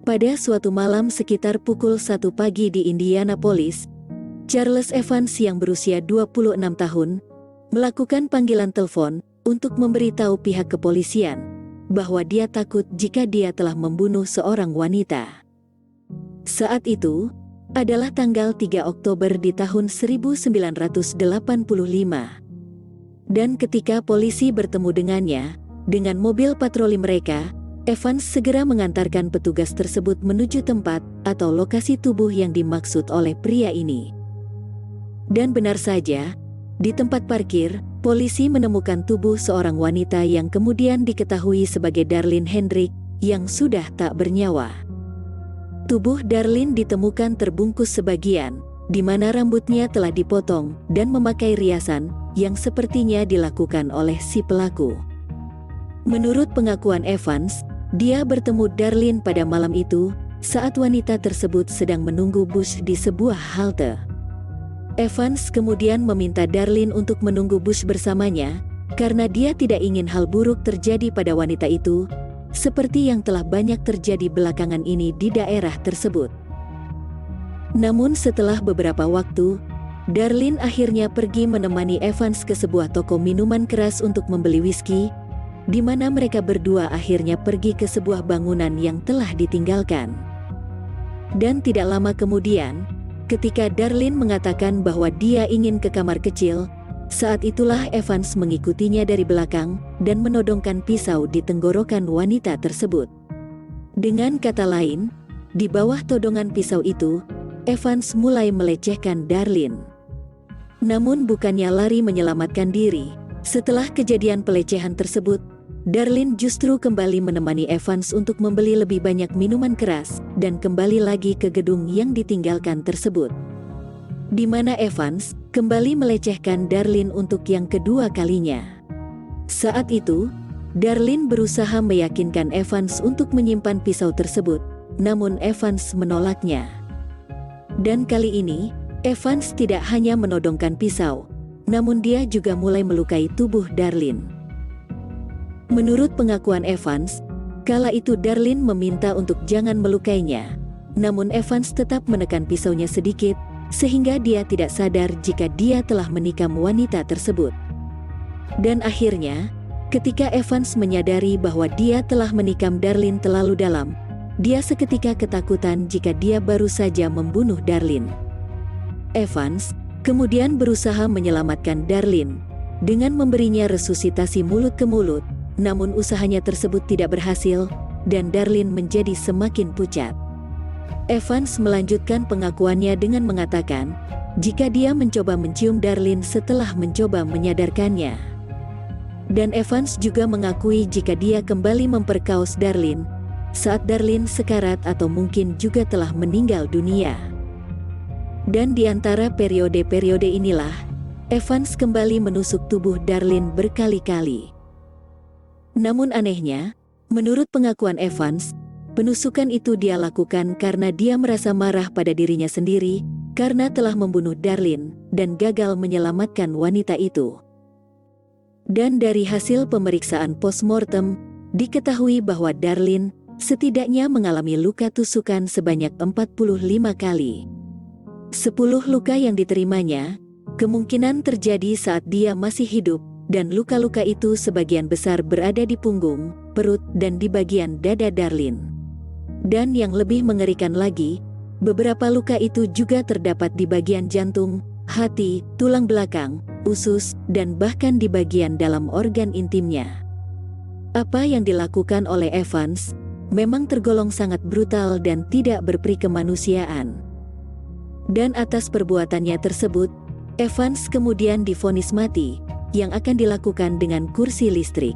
Pada suatu malam sekitar pukul 1 pagi di Indianapolis, Charles Evans yang berusia 26 tahun melakukan panggilan telepon untuk memberitahu pihak kepolisian bahwa dia takut jika dia telah membunuh seorang wanita. Saat itu adalah tanggal 3 Oktober di tahun 1985. Dan ketika polisi bertemu dengannya dengan mobil patroli mereka, Evans segera mengantarkan petugas tersebut menuju tempat atau lokasi tubuh yang dimaksud oleh pria ini. Dan benar saja, di tempat parkir, polisi menemukan tubuh seorang wanita yang kemudian diketahui sebagai Darlene Hendrick yang sudah tak bernyawa. Tubuh Darlene ditemukan terbungkus sebagian, di mana rambutnya telah dipotong dan memakai riasan yang sepertinya dilakukan oleh si pelaku. Menurut pengakuan Evans, dia bertemu Darlene pada malam itu saat wanita tersebut sedang menunggu bus di sebuah halte. Evans kemudian meminta Darlene untuk menunggu bus bersamanya karena dia tidak ingin hal buruk terjadi pada wanita itu, seperti yang telah banyak terjadi belakangan ini di daerah tersebut. Namun setelah beberapa waktu, Darlene akhirnya pergi menemani Evans ke sebuah toko minuman keras untuk membeli whisky, di mana mereka berdua akhirnya pergi ke sebuah bangunan yang telah ditinggalkan. Dan tidak lama kemudian, ketika Darlene mengatakan bahwa dia ingin ke kamar kecil, saat itulah Evans mengikutinya dari belakang dan menodongkan pisau di tenggorokan wanita tersebut. Dengan kata lain, di bawah todongan pisau itu, Evans mulai melecehkan Darlene. Namun bukannya lari menyelamatkan diri, setelah kejadian pelecehan tersebut, Darlene justru kembali menemani Evans untuk membeli lebih banyak minuman keras dan kembali lagi ke gedung yang ditinggalkan tersebut, di mana Evans kembali melecehkan Darlene untuk yang kedua kalinya. Saat itu, Darlene berusaha meyakinkan Evans untuk menyimpan pisau tersebut, namun Evans menolaknya. Dan kali ini, Evans tidak hanya menodongkan pisau, namun dia juga mulai melukai tubuh Darlene. Menurut pengakuan Evans, kala itu Darlene meminta untuk jangan melukainya, namun Evans tetap menekan pisaunya sedikit, sehingga dia tidak sadar jika dia telah menikam wanita tersebut. Dan akhirnya, ketika Evans menyadari bahwa dia telah menikam Darlene terlalu dalam, dia seketika ketakutan jika dia baru saja membunuh Darlene. Evans kemudian berusaha menyelamatkan Darlene dengan memberinya resusitasi mulut ke mulut, namun usahanya tersebut tidak berhasil dan Darlene menjadi semakin pucat. Evans melanjutkan pengakuannya dengan mengatakan jika dia mencoba mencium Darlene setelah mencoba menyadarkannya. Dan Evans juga mengakui jika dia kembali memperkaos Darlene saat Darlene sekarat atau mungkin juga telah meninggal dunia. Dan di antara periode-periode inilah, Evans kembali menusuk tubuh Darlene berkali-kali. Namun anehnya, menurut pengakuan Evans, penusukan itu dia lakukan karena dia merasa marah pada dirinya sendiri karena telah membunuh Darlene dan gagal menyelamatkan wanita itu. Dan dari hasil pemeriksaan postmortem, diketahui bahwa Darlene setidaknya mengalami luka tusukan sebanyak 45 kali. 10 luka yang diterimanya kemungkinan terjadi saat dia masih hidup, dan luka-luka itu sebagian besar berada di punggung, perut, dan di bagian dada Darlene. Dan yang lebih mengerikan lagi, beberapa luka itu juga terdapat di bagian jantung, hati, tulang belakang, usus, dan bahkan di bagian dalam organ intimnya. Apa yang dilakukan oleh Evans memang tergolong sangat brutal dan tidak berperi kemanusiaan. Dan atas perbuatannya tersebut, Evans kemudian divonis mati, yang akan dilakukan dengan kursi listrik.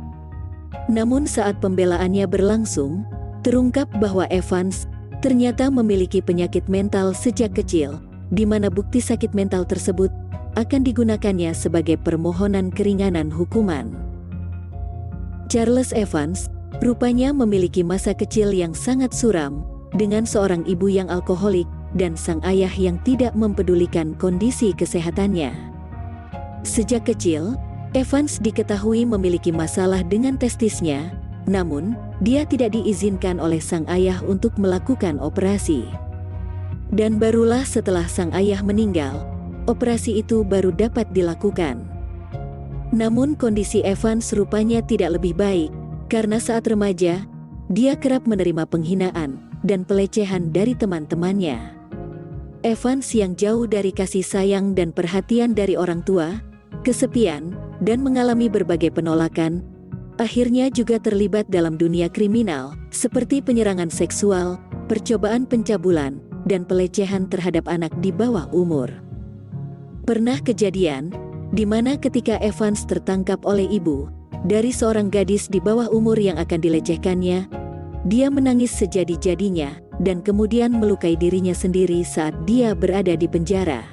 Namun saat pembelaannya berlangsung, terungkap bahwa Evans ternyata memiliki penyakit mental sejak kecil, di mana bukti sakit mental tersebut akan digunakannya sebagai permohonan keringanan hukuman. Charles Evans rupanya memiliki masa kecil yang sangat suram, dengan seorang ibu yang alkoholik dan sang ayah yang tidak mempedulikan kondisi kesehatannya. Sejak kecil, Evans diketahui memiliki masalah dengan testisnya, Namun, dia tidak diizinkan oleh sang ayah untuk melakukan operasi. Dan barulah setelah sang ayah meninggal, operasi itu baru dapat dilakukan. Namun kondisi Evans rupanya tidak lebih baik, karena saat remaja, dia kerap menerima penghinaan dan pelecehan dari teman-temannya. Evans yang jauh dari kasih sayang dan perhatian dari orang tua, kesepian, dan mengalami berbagai penolakan, akhirnya juga terlibat dalam dunia kriminal, seperti penyerangan seksual, percobaan pencabulan, dan pelecehan terhadap anak di bawah umur. Pernah kejadian, di mana ketika Evans tertangkap oleh ibu dari seorang gadis di bawah umur yang akan dilecehkannya, dia menangis sejadi-jadinya dan kemudian melukai dirinya sendiri saat dia berada di penjara.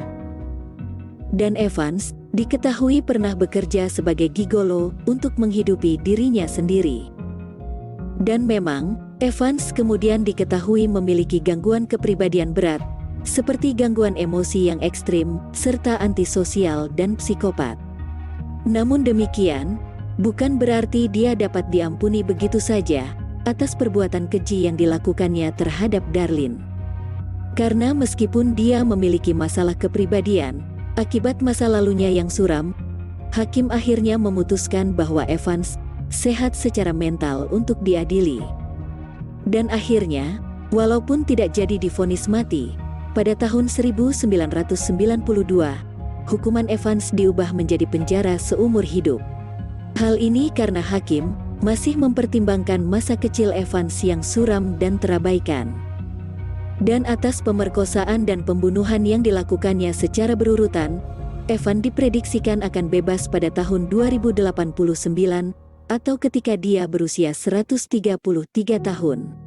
Dan Evans diketahui pernah bekerja sebagai gigolo untuk menghidupi dirinya sendiri. Dan memang, Evans kemudian diketahui memiliki gangguan kepribadian berat, seperti gangguan emosi yang ekstrim, serta antisosial dan psikopat. Namun demikian, bukan berarti dia dapat diampuni begitu saja atas perbuatan keji yang dilakukannya terhadap Darlene. Karena meskipun dia memiliki masalah kepribadian, akibat masa lalunya yang suram, hakim akhirnya memutuskan bahwa Evans sehat secara mental untuk diadili. Dan akhirnya, walaupun tidak jadi divonis mati, pada tahun 1992, hukuman Evans diubah menjadi penjara seumur hidup. Hal ini karena hakim masih mempertimbangkan masa kecil Evans yang suram dan terabaikan. Dan atas pemerkosaan dan pembunuhan yang dilakukannya secara berurutan, Evans diprediksikan akan bebas pada tahun 2089 atau ketika dia berusia 133 tahun.